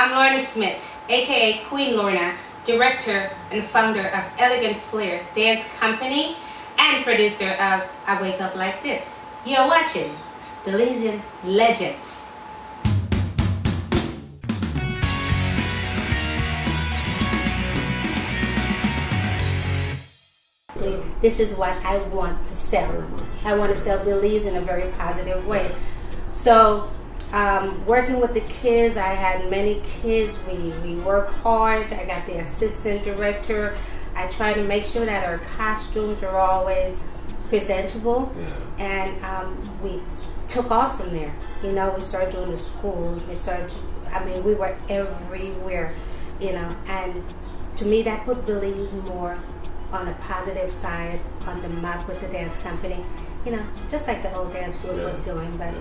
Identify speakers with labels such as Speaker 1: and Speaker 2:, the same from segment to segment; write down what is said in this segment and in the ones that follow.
Speaker 1: I'm Lorna Smith, aka Queenlorna, director and founder of Elegant Flair Dance Company and producer of I Wake Up Like This. You're watching Belizean Legends. This is what I want to sell. I want to sell Belize in a very positive way. So, working with the kids, I had many kids. We work hard. I got the assistant director. I try to make sure that our costumes are always presentable. Yeah. And we took off from there. You know, we started doing the schools. We were everywhere, you know. And to me, that put Belize more on the positive side, on the map with the dance company, you know, just like the whole dance group was doing. But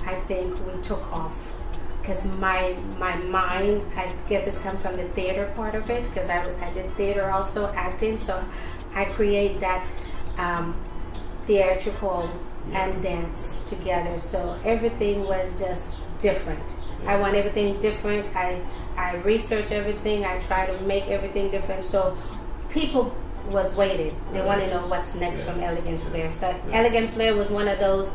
Speaker 1: I think we took off because my mind, I guess it's come from the theater part of it, because I did theater also, acting, so I create that theatrical and dance together. So everything was just different. I want everything different. I research everything. I try to make everything different. So people was waiting. They want to know what's next from Elegant Flair. So Elegant Flair was one of those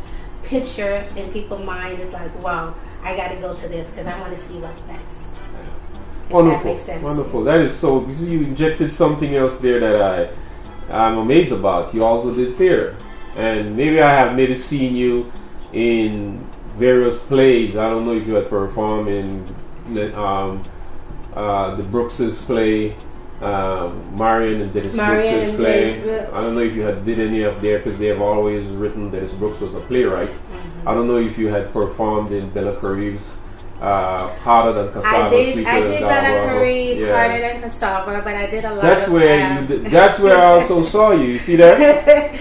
Speaker 1: picture in people's mind is like, wow, I got to go to this because I want to see what's next.
Speaker 2: Wonderful,
Speaker 1: that makes sense.
Speaker 2: Wonderful. That is so. You injected something else there that I'm amazed about. You also did theater, and maybe I have maybe seen you in various plays. I don't know if you had performed in the Brookses play. Marion and Dennis Brooks' play. I don't know if you had did any of there because they have always written Dennis Brooks was a playwright. I don't know if you had performed in Bella Carib's Harder Than Cassava.
Speaker 1: I did Bella Carib, Harder Than Cassava, but I did a lot
Speaker 2: that's where I also saw you. You see that?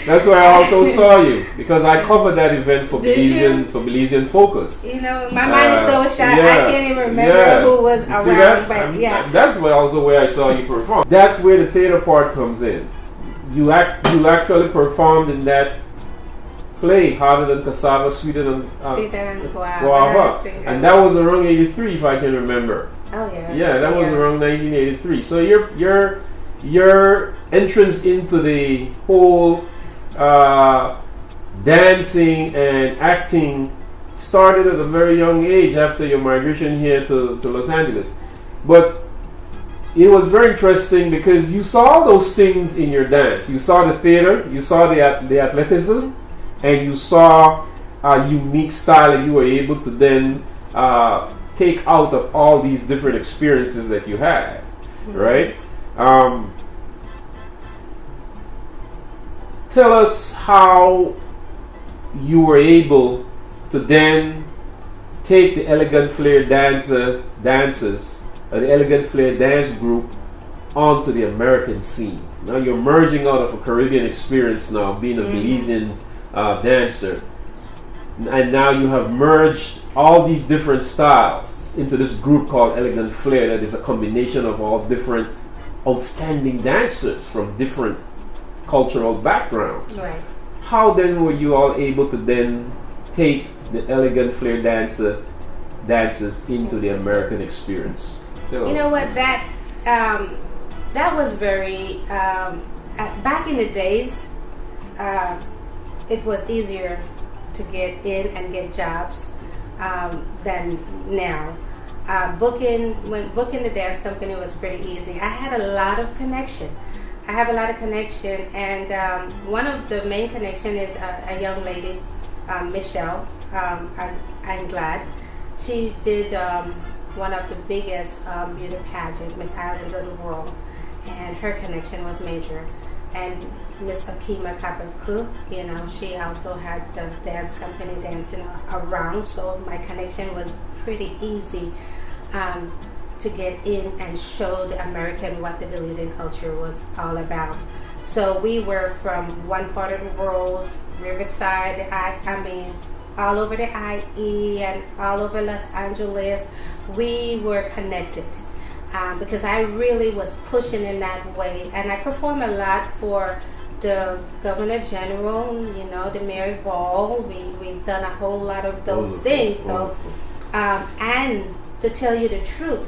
Speaker 2: That's where I also saw you because I covered that event for Belizean Focus.
Speaker 1: You know, my mind is so shot I can't even remember who was around. But
Speaker 2: that's where I saw you perform. That's where the theater part comes in. You actually performed in that play, Harder Than Cassava, Sweeter Than Guava. And that was around 83, if I can remember.
Speaker 1: Oh yeah.
Speaker 2: Yeah, that was around 1983. So your entrance into the whole dancing and acting started at a very young age after your migration here to Los Angeles. But it was very interesting because you saw all those things in your dance. You saw the theater, you saw the athleticism, and you saw a unique style that you were able to then take out of all these different experiences that you had, right? Tell us how you were able to then take the Elegant Flair dancers, the Elegant Flair dance group, onto the American scene. Now you're merging out of a Caribbean experience now, being a Belizean dancer, and now you have merged all these different styles into this group called Elegant Flair that is a combination of all different outstanding dancers from different cultural backgrounds.
Speaker 1: Right.
Speaker 2: How then were you all able to then take the Elegant Flair dancers into the American experience?
Speaker 1: You know what, that was very back in the days, it was easier to get in and get jobs than now. Booking the dance company was pretty easy. I had a lot of connection. And one of the main connection is a young lady, Michelle. I'm glad she did one of the biggest beauty pageant, Miss Islands of the World, and her connection was major. And Miss Akima Kapaku, you know, she also had the dance company dancing around, so my connection was pretty easy to get in and show the American what the Belizean culture was all about. So we were from one part of the world, Riverside, all over the IE and all over Los Angeles. We were connected. Because I really was pushing in that way, and I perform a lot for the Governor General, you know, the Mayor Ball. We've done a whole lot of those things. So, and to tell you the truth,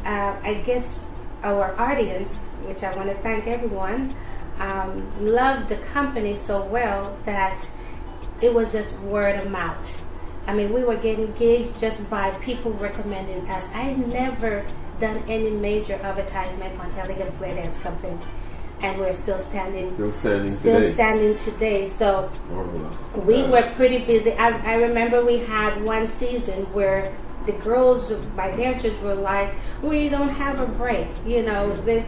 Speaker 1: I guess our audience, which I want to thank everyone, loved the company so well that it was just word of mouth. I mean, we were getting gigs just by people recommending us. I had never done any major advertisement on Elegant Flair Dance Company, and we're still standing. Still standing today. So we were pretty busy. I remember we had one season where the girls, my dancers, were like, "We don't have a break," you know. This,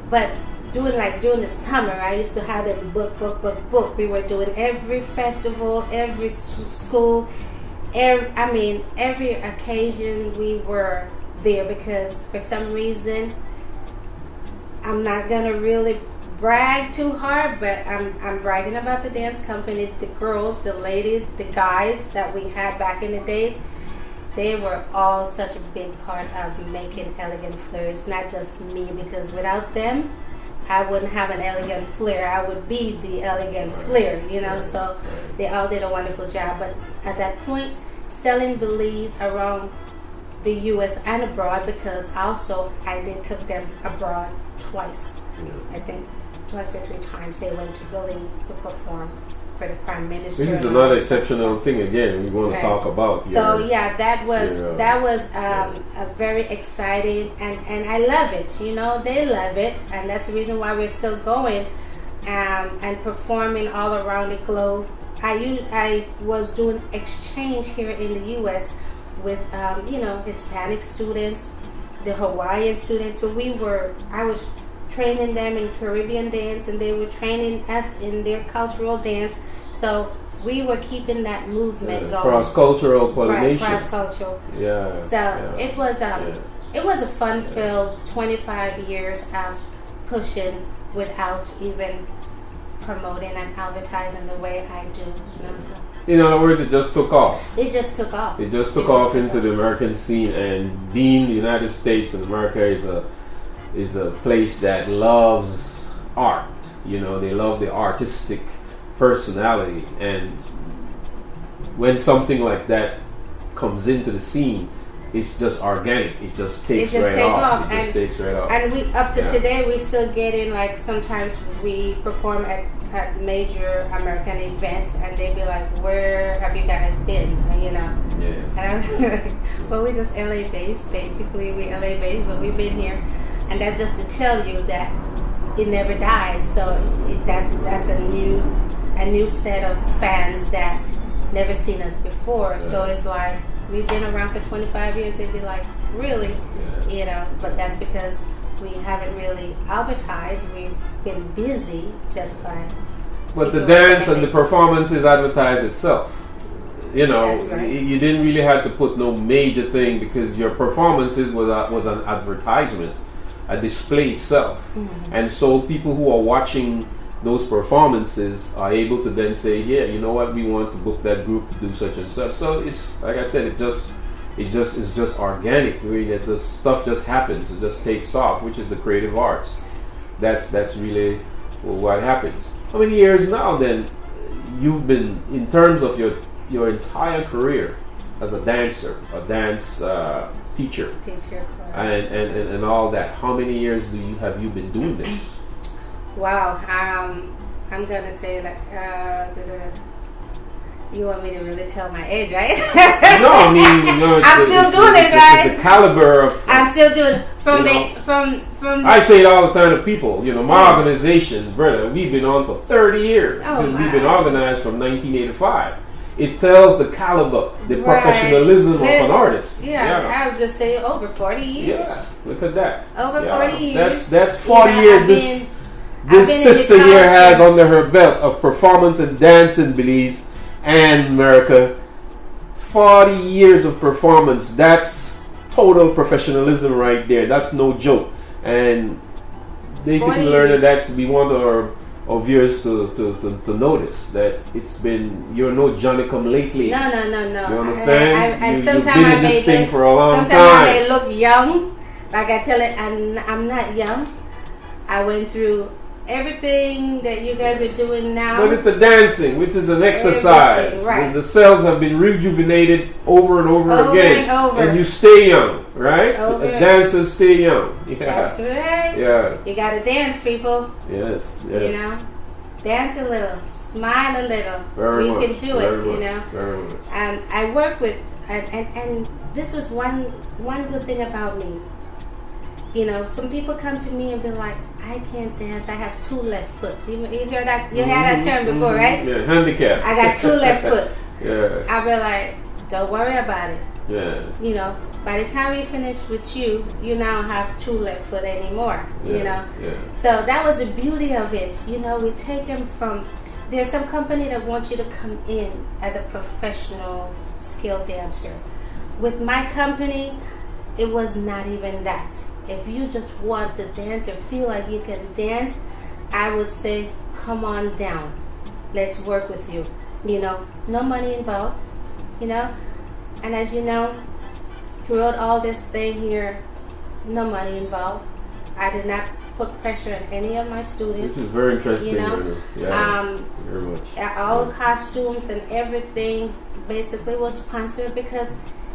Speaker 1: but during the summer, I used to have them book. We were doing every festival, every school. Every occasion we were there, because for some reason, I'm not gonna really brag too hard, but I'm bragging about the dance company, the girls, the ladies, the guys that we had back in the days. They were all such a big part of making Elegant Flair. It's not just me, because without them, I wouldn't have an Elegant Flair. I would be the Elegant Flair, you know. So they all did a wonderful job. But at that point, selling Belize around the U.S. and abroad, because also I took them abroad twice. I think twice or three times they went to Belize to perform for the Prime Minister.
Speaker 2: This is another exceptional thing again we want to talk about.
Speaker 1: So that was a very exciting, and I love it. You know, they love it, and that's the reason why we're still going and performing all around the globe. I was doing exchange here in the U.S. with Hispanic students, the Hawaiian students. So I was training them in Caribbean dance, and they were training us in their cultural dance. So we were keeping that movement going.
Speaker 2: Cross-cultural pollination.
Speaker 1: Right, cross-cultural.
Speaker 2: Yeah.
Speaker 1: So it was a fun-filled 25 years of pushing without even promoting and advertising the way I do.
Speaker 2: In other words, it just took off.
Speaker 1: It just took off.
Speaker 2: It just took off into the American scene, and being the United States and America is a place that loves art. You know, they love the artistic personality, and when something like that comes into the scene, it's just organic. It just takes right off. It just takes right off.
Speaker 1: And we up to today, we still getting, like, sometimes we perform at major American events, and they be like, "Where have you guys been?" You know.
Speaker 2: Yeah.
Speaker 1: And I'm like, "Well, we just LA based. Basically, we LA based, but we've been here." And that's just to tell you that it never died. So that's a new set of fans that never seen us before. Yeah. So it's like, we've been around for 25 years. They'd be like, "Really?" Yeah. You know, but that's because we haven't really advertised. We've been busy just by.
Speaker 2: But the dance and the performances advertise itself. You know,
Speaker 1: right.
Speaker 2: You didn't really have to put no major thing, because your performances was an advertisement, a display itself. Mm-hmm. And so people who are watching those performances are able to then say, "Yeah, you know what, we want to book that group to do such and such." So it's, like I said, it's just organic. Really, the stuff just happens. It just takes off, which is the creative arts. That's really what happens. How many years now then you've been, in terms of your entire career as a dancer, a dance teacher, and all that? How many years have you been doing this?
Speaker 1: Wow, I'm gonna say that. You want me to really tell my age, right?
Speaker 2: No, I mean,
Speaker 1: I'm still doing it, right?
Speaker 2: It's the caliber of.
Speaker 1: I'm still doing it from.
Speaker 2: I say it all the time to people. You know, my organization, brother, we've been on for 30 years, because we've been organized from 1985. It tells the caliber, the professionalism of an artist.
Speaker 1: Yeah, I would just say over 40 years.
Speaker 2: Yeah, look at that.
Speaker 1: Over 40 years.
Speaker 2: That's 40 years. This sister here has under her belt of performance and dance in Belize and America. 40 years of performance. That's total professionalism right there. That's no joke. And basically, Lorna, we want our viewers to notice that you're no Johnny come lately.
Speaker 1: No.
Speaker 2: You understand?
Speaker 1: And
Speaker 2: you've been in this thing for a long time.
Speaker 1: Sometimes I may look young, like I tell it, and I'm not young. I went through everything that you guys are doing now.
Speaker 2: But it's the dancing, which is an exercise.
Speaker 1: Right.
Speaker 2: The cells have been rejuvenated over and over again. And you stay young. right?
Speaker 1: Over.
Speaker 2: As dancers stay young. Yeah.
Speaker 1: That's right.
Speaker 2: Yeah.
Speaker 1: You gotta dance, people.
Speaker 2: Yes.
Speaker 1: You know, dance a little, smile a little.
Speaker 2: Very
Speaker 1: we
Speaker 2: much,
Speaker 1: can do
Speaker 2: very
Speaker 1: it.
Speaker 2: much,
Speaker 1: You know.
Speaker 2: very much.
Speaker 1: And I work with, and this was one good thing about me. You know, some people come to me and be like, I can't dance. I have 2 left foot. You hear that? You had that term before, right?
Speaker 2: Yeah, handicap.
Speaker 1: I got 2 left foot.
Speaker 2: Yeah.
Speaker 1: I'll be like, don't worry about it.
Speaker 2: Yeah.
Speaker 1: You know, by the time we finish with you, you now have 2 left foot anymore.
Speaker 2: Yeah.
Speaker 1: You know.
Speaker 2: Yeah.
Speaker 1: So that was the beauty of it. You know, we take them from. There's some company that wants you to come in as a professional skilled dancer. With my company, it was not even that. If you just want to dance or feel like you can dance, I would say, come on down. Let's work with you. You know, no money involved, you know. And as you know, throughout all this thing here, no money involved. I did not put pressure on any of my students.
Speaker 2: Which is very interesting.
Speaker 1: You know,
Speaker 2: yeah, very much.
Speaker 1: All the costumes and everything basically was sponsored because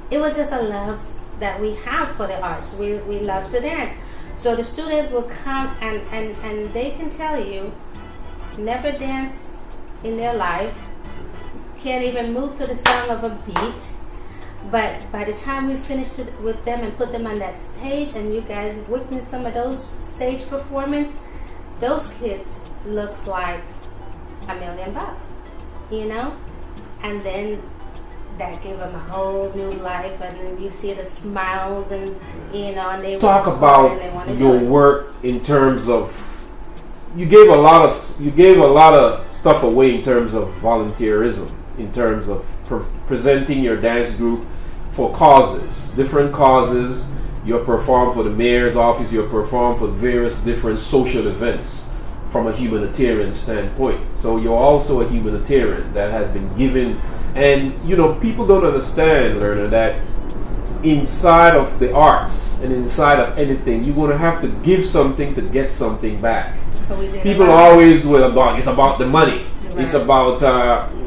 Speaker 1: it was just a love that we have for the arts. We love to dance. So the student will come and they can tell you, never dance in their life, can't even move to the sound of a beat. But by the time we finish it with them and put them on that stage, and you guys witness some of those stage performance, those kids looks like $1 million, you know? And then that gave them a whole new life, and then you see the smiles, and you know, and they
Speaker 2: talk about your work in terms of you gave a lot of stuff away in terms of volunteerism, in terms of presenting your dance group for causes, different causes. You perform for the mayor's office, you perform for various different social events from a humanitarian standpoint. So you're also a humanitarian that has been given. And, you know, people don't understand, Lorna, that inside of the arts and inside of anything, you're going to have to give something to get something back. People always will it's about the money. Right. It's about,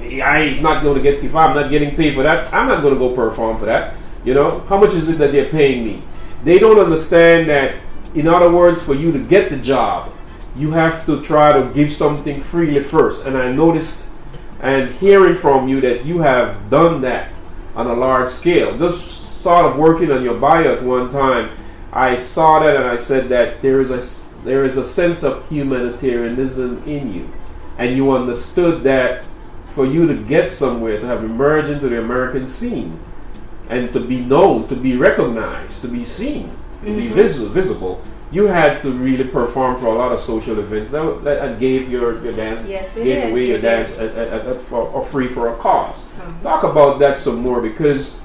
Speaker 2: if I'm not getting paid for that, I'm not going to go perform for that. You know, how much is it that they're paying me? They don't understand that, in other words, for you to get the job, you have to try to give something freely first. And I noticed and hearing from you that you have done that on a large scale. Just sort of working on your bio at one time, I saw that and I said that there is a sense of humanitarianism in you. And you understood that for you to get somewhere, to have emerged into the American scene, and to be known, to be recognized, to be seen, to be visible, you had to really perform for a lot of social events that gave your dance, gave away your dance for free for a cause. Talk about that some more, because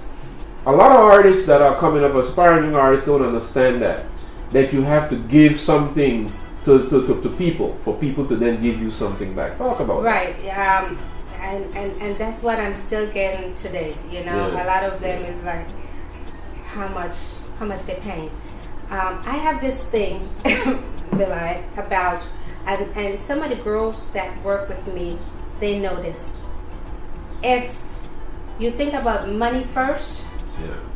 Speaker 2: a lot of artists that are coming up, aspiring artists, don't understand that you have to give something to people for people to then give you something back. Talk about
Speaker 1: that. Right. And that's what I'm still getting today. You know, a lot of them is like, how much they're paying. I have this thing, Bilal, about, and some of the girls that work with me, they know this. If you think about money first,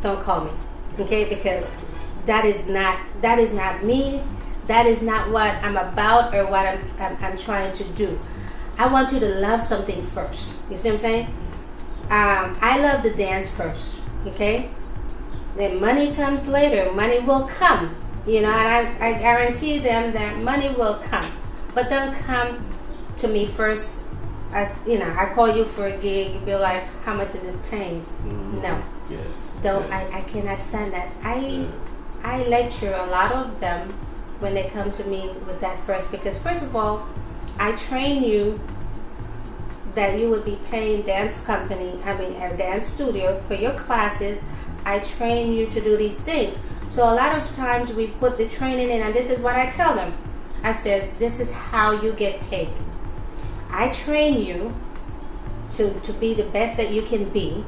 Speaker 1: don't call me, okay? Because that is not me. That is not what I'm about or what I'm trying to do. I want you to love something first. You see what I'm saying? I love the dance first, okay? Then money comes later. Money will come, you know, and I guarantee them that money will come. But don't come to me first. I call you for a gig. You be like, how much is it paying? No.
Speaker 2: Yes.
Speaker 1: Don't. Yes. I cannot stand that. I lecture a lot of them when they come to me with that first, because first of all, I train you that you would be paying dance company, a dance studio for your classes. I train you to do these things. So a lot of times we put the training in, and this is what I tell them. I says, this is how you get paid. I train you to be the best that you can be.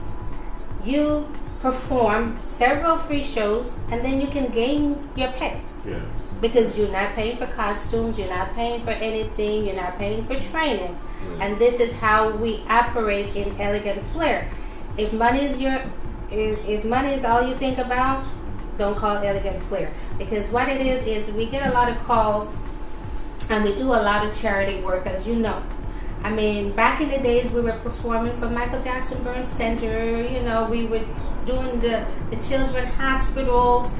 Speaker 1: You perform several free shows, and then you can gain your pay.
Speaker 2: Yeah.
Speaker 1: Because you're not paying for costumes, you're not paying for anything, you're not paying for training. And this is how we operate in Elegant Flair. If money is all you think about, don't call Elegant Flair, because what it is we get a lot of calls and we do a lot of charity work, as you know. I mean, back in the days we were performing for Michael Jackson Burn Center, you know, we were doing the children's hospitals.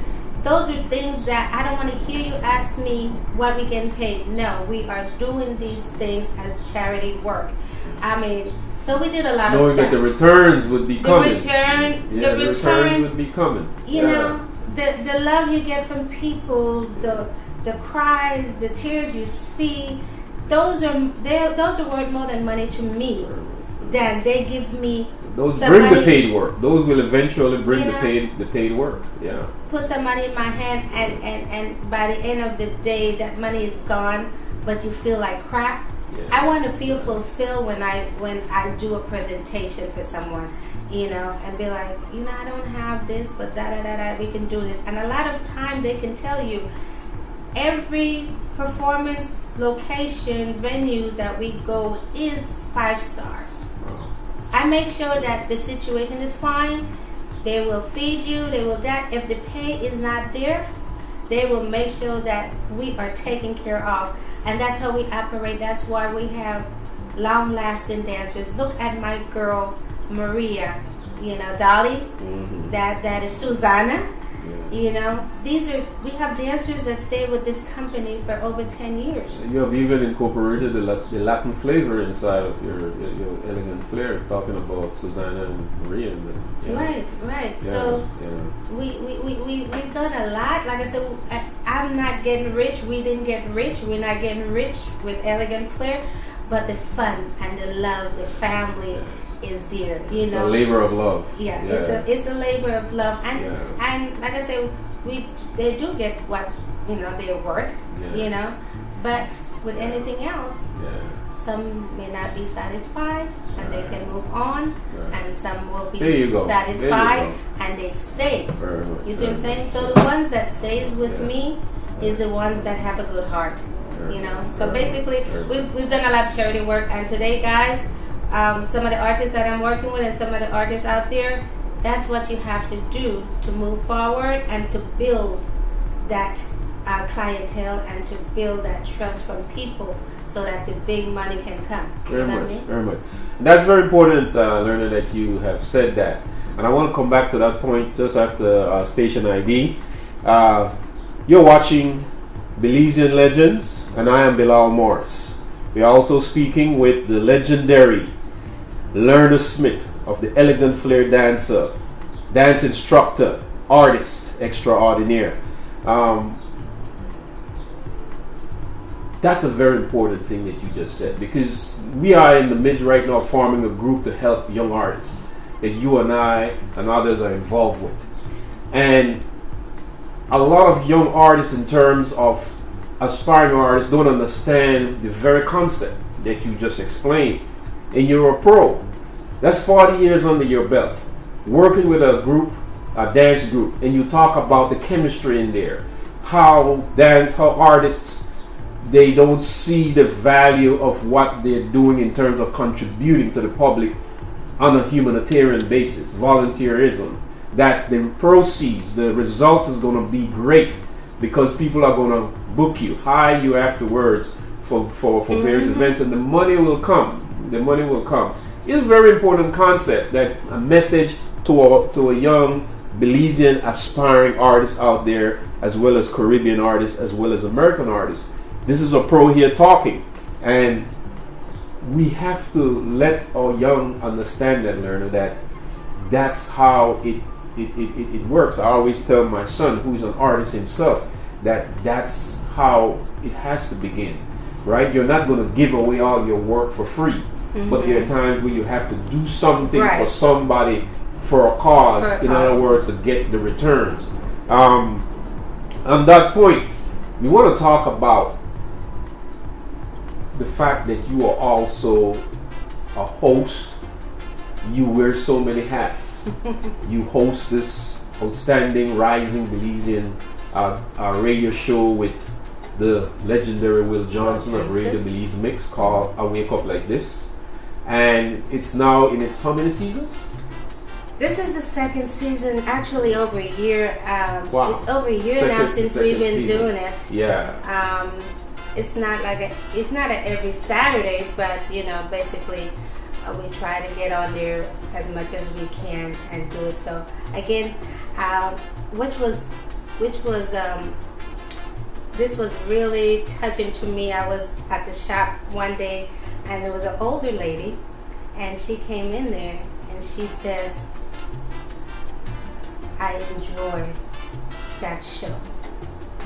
Speaker 1: Those are things that I don't want to hear you ask me what we getting paid. No, we are doing these things as charity work. I mean, so we did a lot
Speaker 2: knowing
Speaker 1: of that.
Speaker 2: Knowing that the returns would be coming.
Speaker 1: The
Speaker 2: returns would be coming.
Speaker 1: You know, the love you get from people, the cries, the tears you see, those are worth more than money to me. Than they give me.
Speaker 2: Those bring the paid work. Those will eventually bring the paid work. Yeah.
Speaker 1: Put some money in my hand, and by the end of the day, that money is gone, but you feel like crap. Yeah. I want to feel fulfilled when I do a presentation for someone, you know, and be like, you know, I don't have this, but we can do this. And a lot of time they can tell you every performance location venue that we go is 5 stars. I make sure that the situation is fine. They will feed you. They will that. If the pay is not there, they will make sure that we are taken care of. And that's how we operate. That's why we have long-lasting dancers. Look at my girl Maria, you know, Dolly. Mm-hmm. That is Susanna. Yeah. You know, we have dancers that stay with this company for over 10 years.
Speaker 2: You have even incorporated the Latin flavor inside of your Elegant Flair, talking about Susanna and Maria.
Speaker 1: Right. Yeah, so we've done a lot. Like I said, I'm not getting rich. We didn't get rich. We're not getting rich with Elegant Flair, but the fun and the love, the family. Is there, you know?
Speaker 2: It's a labor of love.
Speaker 1: Yeah. It's a labor of love, and like I said, they do get what they're worth, you know. But with anything else, some may not be satisfied, and they can move on, and some will be satisfied and they stay. You see what I'm saying? So the ones that stays with me is the ones that have a good heart, you know. So basically, we've done a lot of charity work, and today, guys. Some of the artists that I'm working with and some of the artists out there, that's what you have to do to move forward and to build that clientele and to build that trust from people so that the big money can come.
Speaker 2: Very much. And that's very important, Lorna, that you have said that. And I want to come back to that point just after station ID. You're watching Belizean Legends, and I am Bilal Morris. We're also speaking with the legendary Lorna Smith of the Elegant Flair Dancer, dance instructor, artist extraordinaire. That's a very important thing that you just said, because we are in the midst right now forming a group to help young artists that you and I and others are involved with. And a lot of young artists, in terms of aspiring artists, don't understand the very concept that you just explained. And you're a pro. That's 40 years under your belt, working with a dance group, and you talk about the chemistry in there, how artists, they don't see the value of what they're doing in terms of contributing to the public on a humanitarian basis, volunteerism, that the proceeds, the results is going to be great because people are going to book you, hire you afterwards for various events, and the money will come. It's a very important concept, that a message to a young Belizean aspiring artist out there, as well as Caribbean artists, as well as American artists. This is a pro here talking, and we have to let our young understand that, Lorna, that that's how it works. I always tell my son, who's an artist himself, that's how it has to begin. Right? You're not going to give away all your work for free. Mm-hmm. But there are times where you have to do something for somebody, for a cause, in other words, to get the returns. On that point, we want to talk about the fact that you are also a host. You wear so many hats. You host this outstanding, rising Belizean radio show with the legendary Wil Johnson of Radiobelizemix called I Wake Up Like This. And it's now in its how many seasons?
Speaker 1: This is the second season, actually over a year.
Speaker 2: Wow.
Speaker 1: It's over a year now since we've been
Speaker 2: season.
Speaker 1: doing it.
Speaker 2: Yeah.
Speaker 1: It's not every Saturday, but basically we try to get on there as much as we can and do it. So again, this was really touching to me. I was at the shop one day, and there was an older lady, and she came in there, and she says, "I enjoyed that show."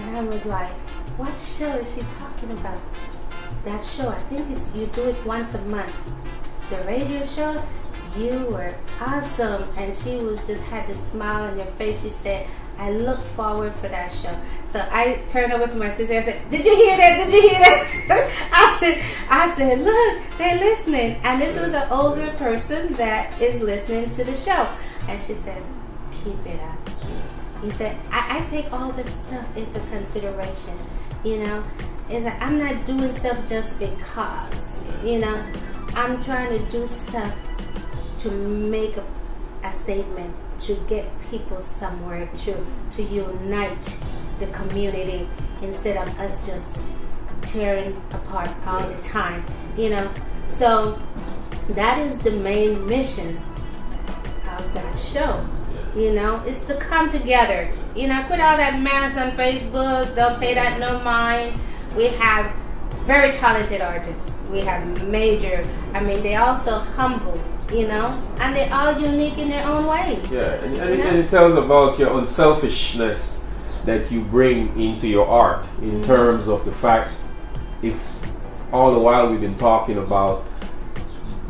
Speaker 1: And I was like, "What show is she talking about?" That show, I think you do it once a month. The radio show, you were awesome. And she just had this smile on her face. She said, "I look forward for that show." So I turned over to my sister and said, "Did you hear that? Did you hear that?" I said, "Look, they're listening." And this was an older person that is listening to the show. And she said, "Keep it up." He said, I take all this stuff into consideration. Is that I'm not doing stuff just because. I'm trying to do stuff to make a statement, to get people somewhere, to unite the community instead of us just tearing apart all the time. So that is the main mission of that show. It's to come together. Put all that mess on Facebook. Don't pay that no mind. We have very talented artists. We have they also humble, and they're all unique in their own ways.
Speaker 2: Yeah, and it tells about your unselfishness that you bring into your art in terms of the fact, if all the while we've been talking about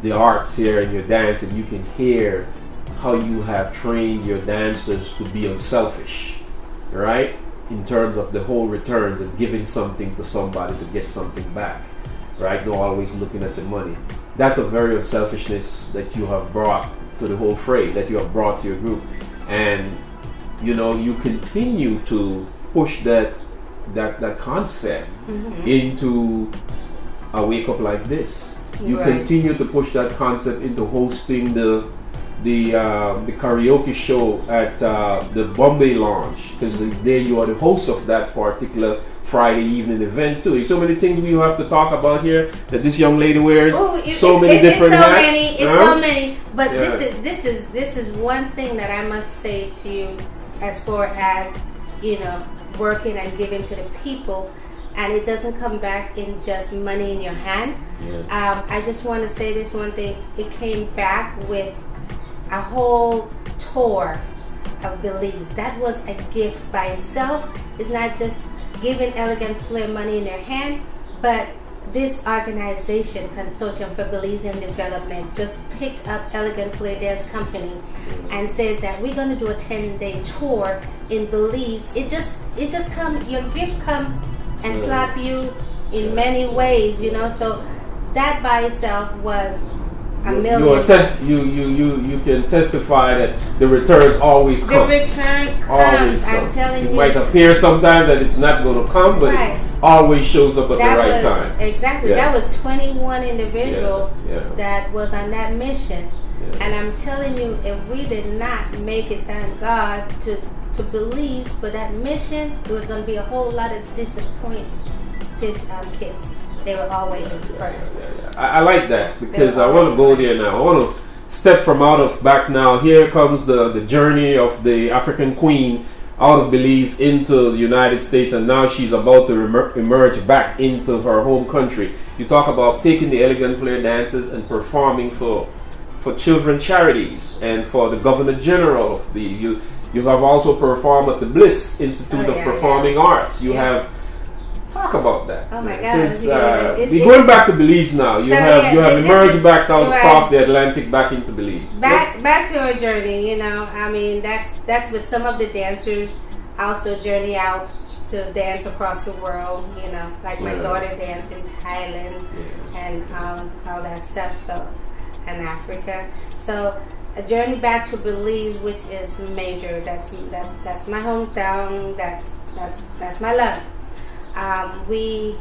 Speaker 2: the arts here and your dance, and you can hear how you have trained your dancers to be unselfish, right? In terms of the whole returns and giving something to somebody to get something back, right? Not always looking at the money. That's a very unselfishness that you have brought to the whole fray, that you have brought to your group. And, you continue to push that concept into a wake up like this. You continue to push that concept into hosting the karaoke show at the Bombay Lounge, because there you are the host of that particular Friday evening event too. There's so many things we have to talk about here that this young lady wears. So many different hats.
Speaker 1: So many. But this is one thing that I must say to you, as far as working and giving to the people, and it doesn't come back in just money in your hand. I just want to say this one thing. It came back with a whole tour of Belize. That was a gift by itself. It's not just giving Elegant Flair money in their hand, but this organization, Consortium for Belizean Development, just picked up Elegant Flair Dance Company and said that we're going to do a 10-day tour in Belize. It just come, your gift come and slap you in many ways, So that by itself was a million.
Speaker 2: You can testify that the returns always come.
Speaker 1: The return comes.
Speaker 2: Always come.
Speaker 1: I'm telling you.
Speaker 2: It might appear sometimes that it's not going to come, but it always shows up at the right time.
Speaker 1: Exactly.
Speaker 2: Yes.
Speaker 1: That was 21 individuals that was on that mission.
Speaker 2: Yes.
Speaker 1: And I'm telling you, if we did not make it, thank God, to Belize for that mission, there was going to be a whole lot of disappointed kids. They were all waiting first.
Speaker 2: I like that, because I want to go there now. I want to step from back now. Here comes the journey of the African queen out of Belize into the United States, and now she's about to emerge back into her home country. You talk about taking the Elegant Flair dances and performing for children charities and for the Governor General of the. You have also performed at the Bliss Institute of Performing Arts. You have. Talk about that.
Speaker 1: Oh my God!
Speaker 2: We're going back to Belize now. You have emerged back out across the Atlantic back into Belize.
Speaker 1: Back to our journey. That's with some of the dancers also journey out to dance across the world. Like my daughter danced in Thailand and all that stuff. So, and Africa. So a journey back to Belize, which is major. That's my hometown. That's my love. We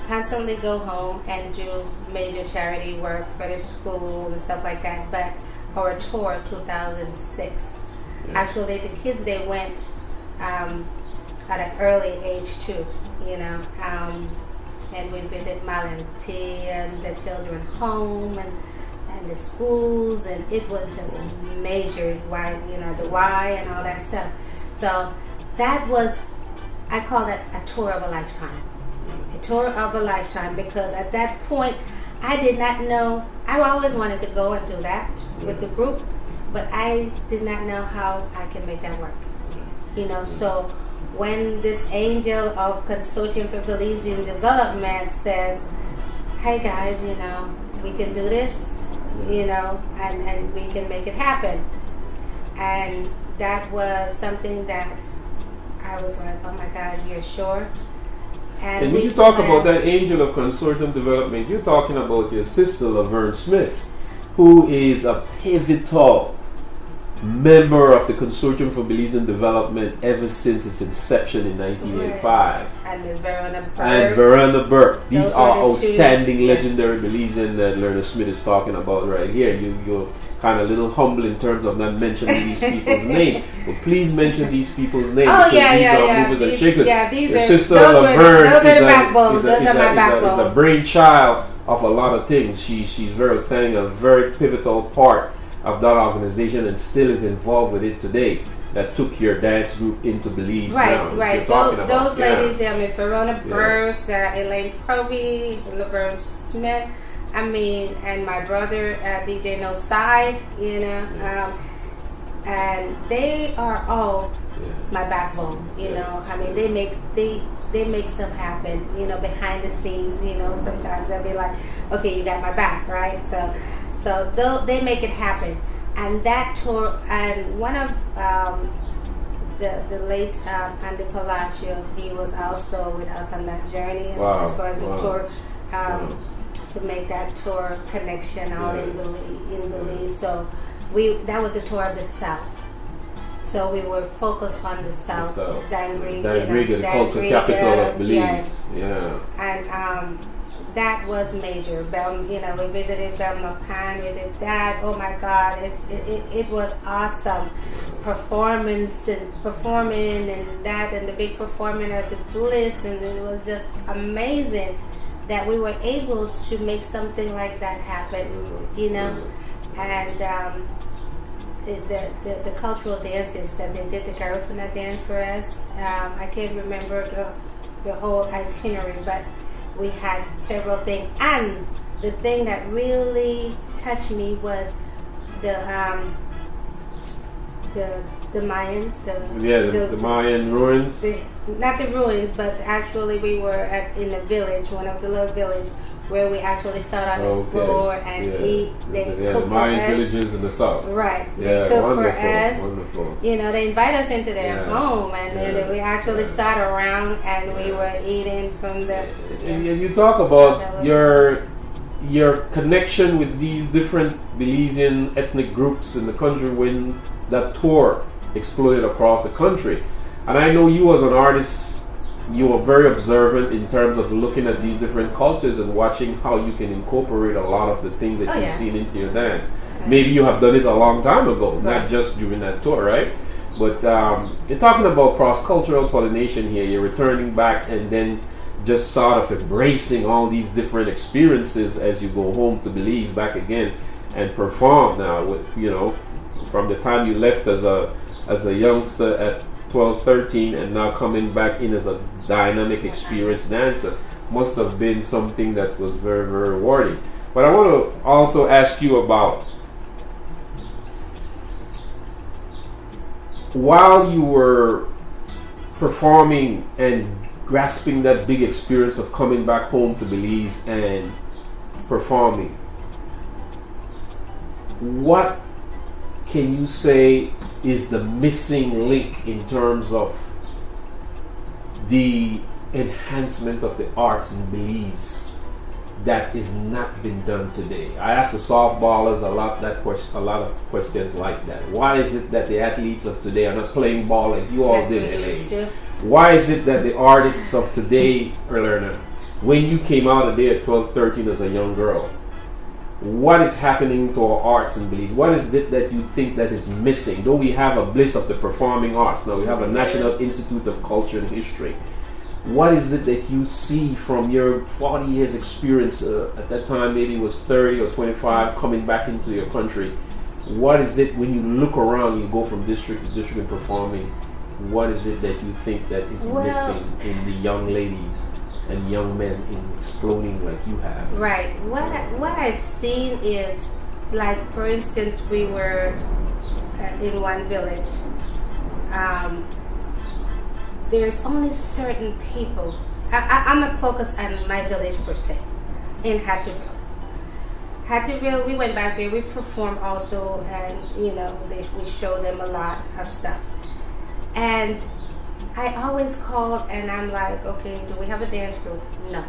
Speaker 1: constantly go home and do major charity work for the school and stuff like that. But our tour 2006. Actually, the kids, they went at an early age too, and we visit Malenti and the children home and the schools, and it was just major, the Y and all that stuff. So that was, I call that a tour of a lifetime. A tour of a lifetime, because at that point, I did not know, I always wanted to go and do that with the group, but I did not know how I can make that work. So when this angel of Consortium for Belizean Development says, hey guys, we can do this, and we can make it happen. And that was something that I was like, oh my God, you're sure?
Speaker 2: And when you talk about that angel of consortium development, you're talking about your sister Lorna Smith, who is a pivotal member of the Consortium for Belizean Development ever since its inception in 1985.
Speaker 1: And Ms.
Speaker 2: Verona Burke. These are outstanding,
Speaker 1: yes,
Speaker 2: legendary Belizean that Lorna Smith is talking about right here. You're kind of a little humble in terms of not mentioning these people's names, but please mention these people's names.
Speaker 1: Oh,
Speaker 2: these
Speaker 1: are
Speaker 2: movers and shakers.
Speaker 1: Yeah, these
Speaker 2: Your
Speaker 1: are,
Speaker 2: sister
Speaker 1: those
Speaker 2: Laverne
Speaker 1: are the backbone. Those are my backbone.
Speaker 2: Is a brainchild of a lot of things. She's very outstanding, a very pivotal part of that organization, and still is involved with it today. That took your dance group into Belize.
Speaker 1: Right. Those ladies, Miss Verona Burks, Elaine Proby, Lorna Smith, and my brother DJ No Side, and they are all my backbone. They make stuff happen. Behind the scenes. Sometimes I'll be like, okay, you got my back, right? So they make it happen. And that tour, and one of the late Andy Palacio, he was also with us on that journey as far as the tour, to make that tour connection out in Belize. So that was the tour of the South. So we were focused on the South,
Speaker 2: Dangriga, the cultural capital of Belize.
Speaker 1: Yes.
Speaker 2: Yeah.
Speaker 1: And that was major. We visited Belmopan, we did that. Oh my God, it was awesome. Performing and that, and the big performance at the Bliss, and it was just amazing that we were able to make something like that happen, and the cultural dances that they did, the Garifuna dance for us. I can't remember the whole itinerary, but we had several things, and the thing that really touched me was the Mayans, the
Speaker 2: Mayan ruins.
Speaker 1: Not the ruins, but actually we were in a village, one of the little village, where we actually sat on the floor and eat. They cook
Speaker 2: the
Speaker 1: for
Speaker 2: Mayan
Speaker 1: us.
Speaker 2: villages in the south.
Speaker 1: Right.
Speaker 2: Yeah,
Speaker 1: they cook for
Speaker 2: wonderful,
Speaker 1: us.
Speaker 2: wonderful.
Speaker 1: They invite us into their home, and we actually sat around and we were eating from the.
Speaker 2: And you talk about your connection with these different Belizean ethnic groups in the country when that tour exploded across the country. And I know you as an artist, you are very observant in terms of looking at these different cultures and watching how you can incorporate a lot of the things that you've seen into your dance. Right. Maybe you have done it a long time ago, not just during that tour, right? But you're talking about cross-cultural pollination here. You're returning back and then just sort of embracing all these different experiences as you go home to Belize back again and perform now with, from the time you left as a youngster at 12, 13, and now coming back in as a dynamic, experienced dancer must have been something that was very, very rewarding. But I want to also ask you about, while you were performing and grasping that big experience of coming back home to Belize and performing, what can you say is the missing link in terms of the enhancement of the arts in Belize that is not been done today? I asked the softballers a lot of questions like that. Why is it that the athletes of today are not playing ball like you all did, Elaine? Why is it that the artists of today, Lorna, when you came out of there at 12, 13 as a young girl, what is happening to our arts in Belize? What is it that you think that is missing? Though we have a bliss of the performing arts, now we have a National Institute of Culture and History. What is it that you see from your 40 years experience, at that time maybe it was 30 or 25, coming back into your country? What is it when you look around, you go from district to district and performing, what is it that you think that is missing in the young ladies and young men in exploding like you have?
Speaker 1: Right. What I've seen is, like, for instance, we were in one village. There's only certain people. I'm not focused on my village per se, in Hatcherville. Hatcherville, we went back there, we performed also, and we showed them a lot of stuff. And I always called and I'm like, okay, do we have a dance group? No.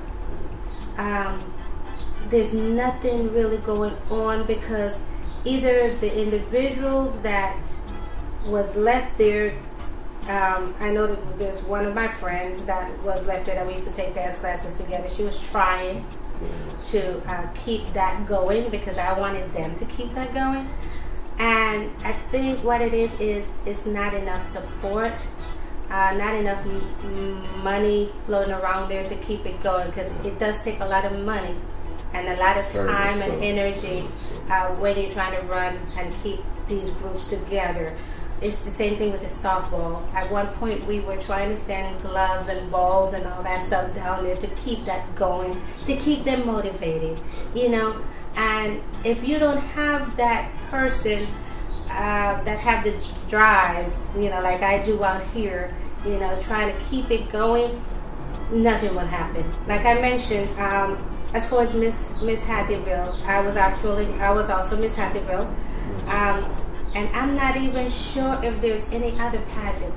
Speaker 1: There's nothing really going on, because either the individual that was left there, I know that there's one of my friends that was left there that we used to take dance classes together. She was trying to keep that going, because I wanted them to keep that going. And I think what it is it's not enough support, not enough money floating around there to keep it going, because it does take a lot of money and a lot of time and energy when you're trying to run and keep these groups together. It's the same thing with the softball. At one point we were trying to send gloves and balls and all that stuff down there to keep that going, to keep them motivated, And if you don't have that person that have the drive, like I do out here, trying to keep it going, nothing will happen. Like I mentioned, as far as Miss Hattieville, I was also Miss Hattieville, and I'm not even sure if there's any other pageant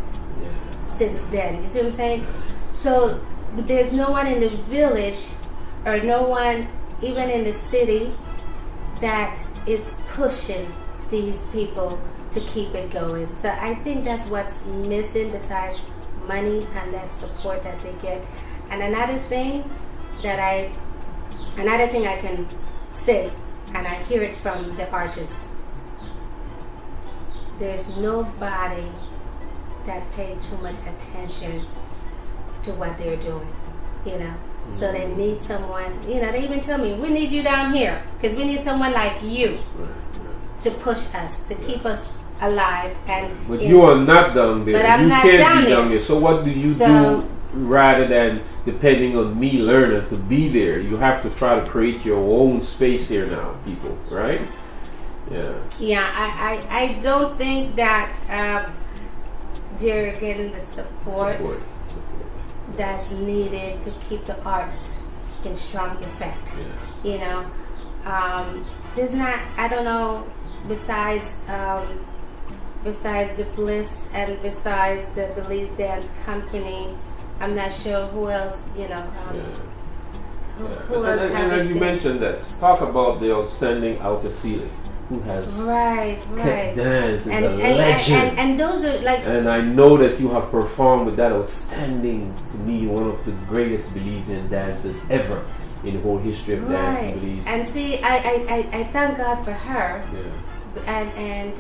Speaker 1: since then. You see what I'm saying? So there's no one in the village, or no one even in the city, that is pushing these people to keep it going. So I think that's what's missing, besides money and that support that they get. And another thing I can say, and I hear it from the artists, there's nobody that paid too much attention to what they're doing, So they need someone, they even tell me, we need you down here, because we need someone like you to push us, to keep us alive. But
Speaker 2: you are not down there.
Speaker 1: But I'm not
Speaker 2: can't be
Speaker 1: down
Speaker 2: down there. So what do you do rather than depending on me, Lorna, to be there? You have to try to create your own space here now, people, right?
Speaker 1: Yeah, I don't think that they're getting the support that's needed to keep the arts in strong effect. There's not, I don't know, besides the Bliss and besides the Belize Dance Company, I'm not sure who else, who else.
Speaker 2: And as you mentioned that, talk about the outstanding Outer Ceiling, who has kept dance, is a legend.
Speaker 1: And those are like...
Speaker 2: And I know that you have performed with that outstanding, to me, one of the greatest Belizean dancers ever in the whole history of dance in Belize.
Speaker 1: And see, I thank God for her. And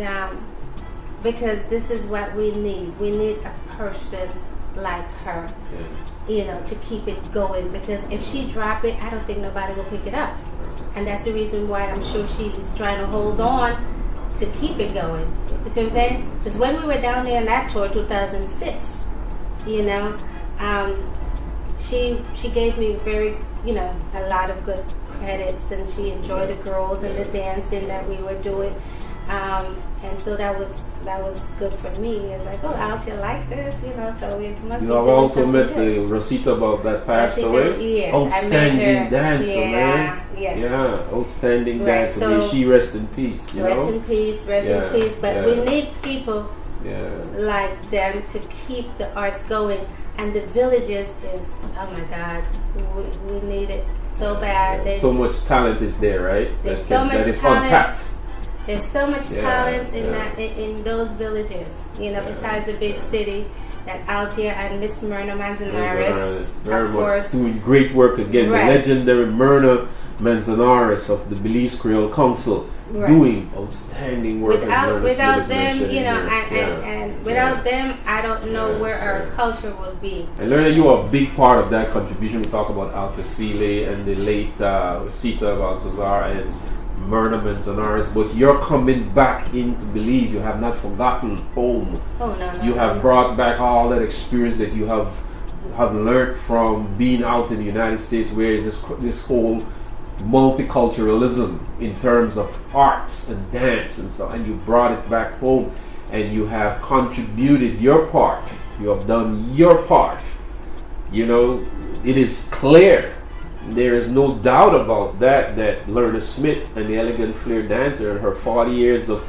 Speaker 1: because this is what we need. We need a person like her, to keep it going. Because if she drop it, I don't think nobody will pick it up. And that's the reason why I'm sure she is trying to hold on to keep it going. You see what I'm saying? Because when we were down there on that tour, 2006, she gave me very, a lot of good credits, and she enjoyed the girls and the dancing that we were doing. And so that was good for me. It's like, oh, Altia like this, so it must be.
Speaker 2: You have also met the Rosita about that passed away?
Speaker 1: Yes,
Speaker 2: outstanding dancer, man.
Speaker 1: Yes.
Speaker 2: Yeah, outstanding dancer. So, may she rest in peace.
Speaker 1: Rest in peace. But we need people like them to keep the arts going. And the villages is, oh my God, we need it so bad.
Speaker 2: So much talent is there, right?
Speaker 1: There's so much talent.
Speaker 2: Untapped.
Speaker 1: There's so much talent in those villages, besides the big city, that Altia and Miss Myrna Manzanares,
Speaker 2: very
Speaker 1: of
Speaker 2: much
Speaker 1: course,
Speaker 2: doing great work again.
Speaker 1: Right.
Speaker 2: The legendary Myrna Manzanares of the Belize Creole Council,
Speaker 1: Right.
Speaker 2: doing outstanding work.
Speaker 1: Without them, you know, and without them, I don't know where our culture will be.
Speaker 2: And Lorna, you are a big part of that contribution. We talk about Alta Sile and the late Sita Balthazar and Myrna Manzanares, but you're coming back into Belize. You have not forgotten home.
Speaker 1: Oh no!
Speaker 2: You have brought back all that experience that you have learned from being out in the United States, where this whole multiculturalism in terms of arts and dance and stuff, and you brought it back home, and you have contributed your part. You have done your part. You know, it is clear. There is no doubt about that Lorna Smith and the Elegant Flair Dancer, her 40 years of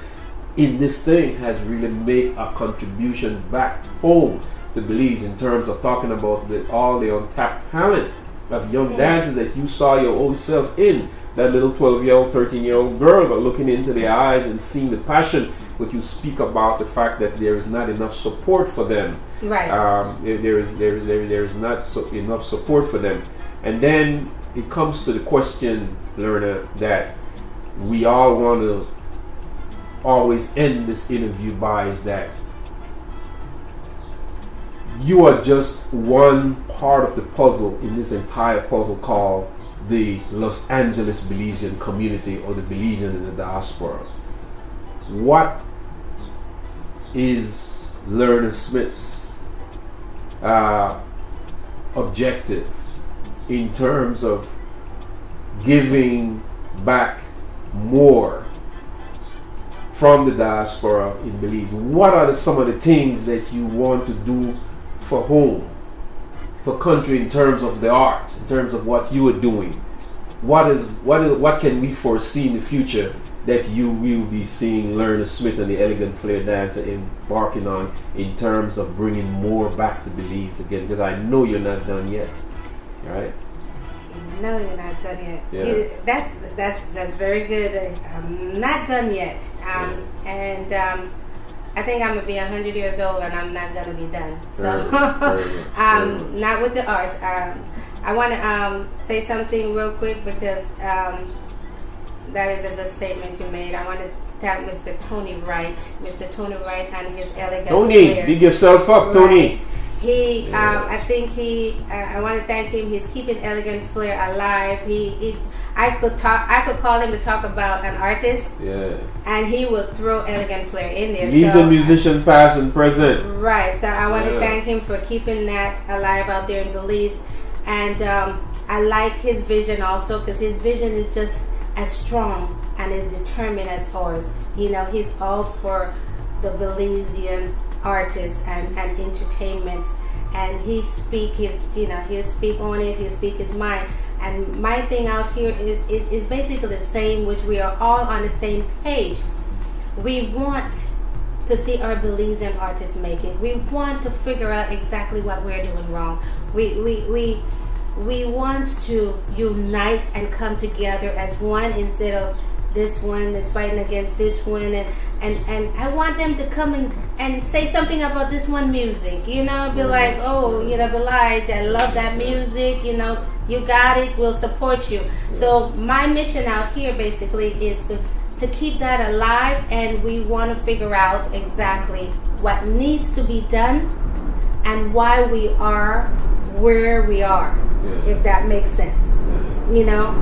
Speaker 2: in this thing, has really made a contribution back home to Belize in terms of talking about all the untapped talent of young dancers that you saw your own self in. That little 12-year-old, 13-year-old girl, but looking into the eyes and seeing the passion, but you speak about the fact that there is not enough support for them.
Speaker 1: Right.
Speaker 2: There is not enough support for them. And then it comes to the question, Lorna, that we all want to always end this interview by, is that you are just one part of the puzzle in this entire puzzle called the Los Angeles Belizean Community, or the Belizean in the diaspora. What is Lorna Smith's objective in terms of giving back more from the diaspora in Belize? What are some of the things that you want to do for home, for country, in terms of the arts, in terms of what you are doing? What can we foresee in the future that you will be seeing Lorna Smith and the Elegant Flair Dancer embarking on, in terms of bringing more back to Belize again? Because I know you're not done yet, right?
Speaker 1: No, you're not done yet.
Speaker 2: Yeah.
Speaker 1: That's very good. I'm not done yet. And I think I'm gonna be 100 years old, and I'm not gonna be done. So, not with the arts. I want to say something real quick, because that is a good statement you made. I want to thank Mr. Tony Wright and his Elegant
Speaker 2: Tony,
Speaker 1: Flair.
Speaker 2: dig yourself up, Tony.
Speaker 1: He, I think I want to thank him. He's keeping Elegant Flair alive. I could call him to talk about an artist.
Speaker 2: Yeah.
Speaker 1: And he will throw Elegant Flair in there.
Speaker 2: He's a musician, past and present.
Speaker 1: Right. So I want to thank him for keeping that alive out there in Belize. And I like his vision also, because his vision is just as strong and as determined as ours. You know, he's all for the Belizean artists and entertainment, and he'll speak on it, he'll speak his mind. And my thing out here is basically the same, which we are all on the same page. We want to see our Belizean artists make it. We want to figure out exactly what we're doing wrong. We want to unite and come together as one, instead of this one is fighting against this one, and I want them to come and say something about this one music, you know, be like, oh, you know, Belize, I love that music, you know, you got it, we'll support you. So my mission out here basically is to keep that alive, and we want to figure out exactly what needs to be done and why we are where we are, if that makes sense. You know,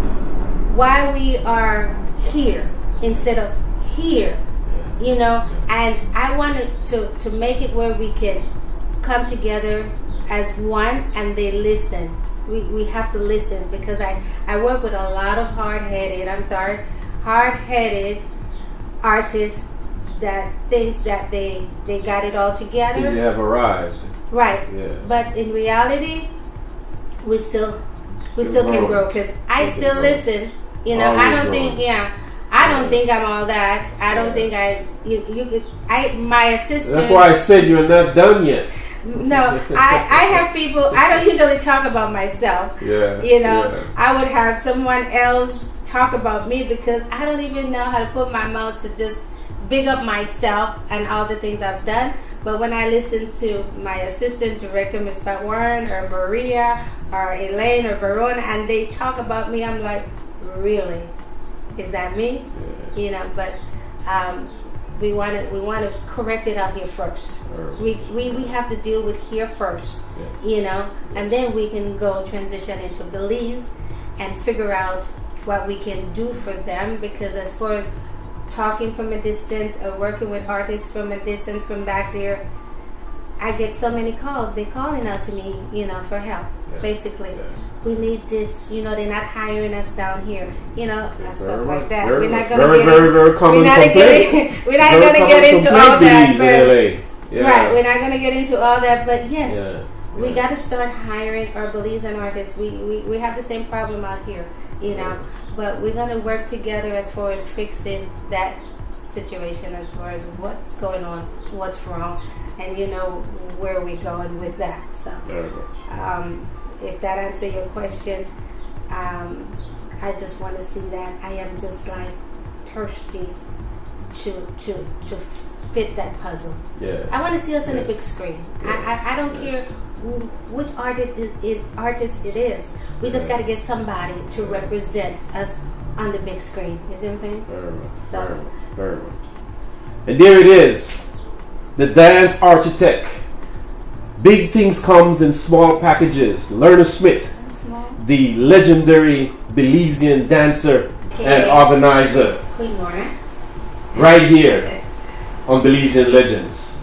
Speaker 1: why we are here instead of here, you know. And I wanted to make it where we can come together as one, and they listen. We have to listen, because I work with a lot of hard-headed artists that thinks that they got it all together.
Speaker 2: They have arrived.
Speaker 1: Right.
Speaker 2: Yeah.
Speaker 1: But in reality, we still can grow, because I still listen. You know,
Speaker 2: Always
Speaker 1: I don't
Speaker 2: growing.
Speaker 1: think, I don't think I'm all that. I don't think my assistant.
Speaker 2: That's why I said you're not done yet.
Speaker 1: No, I have people. I don't usually talk about myself.
Speaker 2: Yeah.
Speaker 1: You know,
Speaker 2: yeah.
Speaker 1: I would have someone else talk about me, because I don't even know how to put my mouth to just big up myself and all the things I've done. But when I listen to my assistant director, Ms. Pat Warren, or Maria, or Elaine, or Verona, and they talk about me, I'm like, really, is that me?
Speaker 2: Yeah.
Speaker 1: You know, but we want to correct it out here first. We have to deal with here first,
Speaker 2: Yes.
Speaker 1: you know, and then we can go transition into Belize and figure out what we can do for them. Because as far as talking from a distance or working with artists from a distance from back there, I get so many calls. They're calling out to me, you know, for help.
Speaker 2: Yeah.
Speaker 1: Basically,
Speaker 2: Yeah.
Speaker 1: we need this. You know, they're not hiring us down here. You know, and
Speaker 2: Very
Speaker 1: stuff
Speaker 2: much,
Speaker 1: like that.
Speaker 2: very
Speaker 1: We're not
Speaker 2: much.
Speaker 1: gonna
Speaker 2: Very,
Speaker 1: get
Speaker 2: very,
Speaker 1: in-
Speaker 2: very common
Speaker 1: We're not
Speaker 2: complaint.
Speaker 1: we're not
Speaker 2: Very
Speaker 1: gonna get
Speaker 2: common
Speaker 1: into all
Speaker 2: complaint,
Speaker 1: that.
Speaker 2: Belize,
Speaker 1: But,
Speaker 2: LA. Yeah.
Speaker 1: right, we're not gonna get into all that. But yes,
Speaker 2: Yeah.
Speaker 1: we
Speaker 2: Yeah.
Speaker 1: got to start hiring our Belizean artists. We have the same problem out here, you know. But we're gonna work together as far as fixing that situation, as far as what's going on, what's wrong, and you know where we're going with that. So,
Speaker 2: Very much.
Speaker 1: if that answers your question, I just want to see that. I am just like thirsty to fit that puzzle.
Speaker 2: Yeah.
Speaker 1: I want to see us on
Speaker 2: Yeah.
Speaker 1: the big screen.
Speaker 2: Yeah.
Speaker 1: I don't care which artist it is. We just
Speaker 2: Yeah.
Speaker 1: got to get somebody to represent us on the big screen. You see what I'm saying?
Speaker 2: Very much.
Speaker 1: So-
Speaker 2: Very much. Very much. And there it is. The dance architect. Big things comes in small packages. Lorna Smith, the legendary Belizean dancer and organizer,
Speaker 1: Queenlorna.
Speaker 2: right here on Belizean Legends.